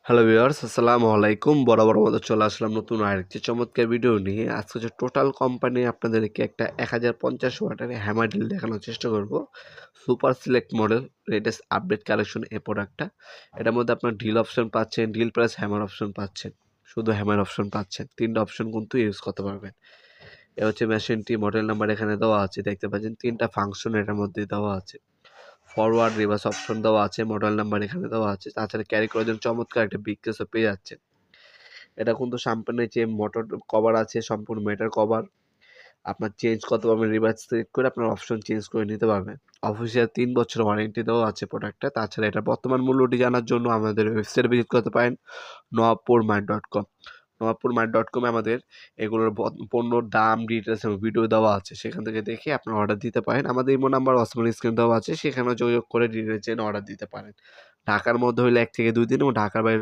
Hello viewers, আসসালামু আলাইকুম। বরাবর মতো চলে আসলাম নতুন আরেকটি চমৎকার ভিডিও নিয়ে। আজকে হচ্ছে টোটাল কোম্পানি আপনাদেরকে একটা 1050 ওয়াটের হ্যামার ড্রিল দেখানোর চেষ্টা করব। Super select model latest update collection এই প্রোডাক্টটা। এটার মধ্যে আপনার ড্রিল অপশন পাচ্ছেন, ড্রিল প্লাস হ্যামার অপশন পাচ্ছেন, শুধু হ্যামার অপশন পাচ্ছেন। 3টা অপশন কিন্তু ইউজ করতে পারবেন। এ হচ্ছে মেশিনটি, মডেল নাম্বার এখানে দেওয়া আছে, দেখতে পাচ্ছেন 3টা ফাংশন এটার মধ্যে দেওয়া আছে। ফরওয়ার্ড রিভার্স অপশন দেওয়া আছে, মডেল নাম্বার এখানে দেওয়া আছে। তাছাড়া ক্যারি করার জন্য চমৎকার একটা বিগ কেসও পেয়ে যাচ্ছেন। এটা কিন্তু সামনের যে মোটর কভার আছে সম্পূর্ণ মেটাল কভার। আপনার চেঞ্জ করতে পারবেন, রিভার্স সিলেক্ট করে আপনার অপশন চেঞ্জ করে নিতে পারবেন। অফিসিয়াল 3 বছরের ওয়ারেন্টি দেওয়া আছে প্রোডাক্টটা। তাছাড়া এটার বর্তমান মূল্যটি জানার জন্য আমাদের ওয়েবসাইটে ভিজিট করতে পারেন nawapurmart.com। nawapurmart.com এ আমাদের এগুলোর পণ্যর দাম, ডিটেইলস এবং ভিডিও দেওয়া আছে। সেখান থেকে দেখে আপনারা অর্ডার দিতে পারেন। আমাদের ইমো নাম্বার ওয়াটসঅ্যাপ স্ক্রিনে দেওয়া আছে, সেখানেও যোগাযোগ করে ডিটেইলস জেনে অর্ডার দিতে পারেন। ঢাকার মধ্যে হইলে 1 থেকে 2 দিন এবং ঢাকার বাইরে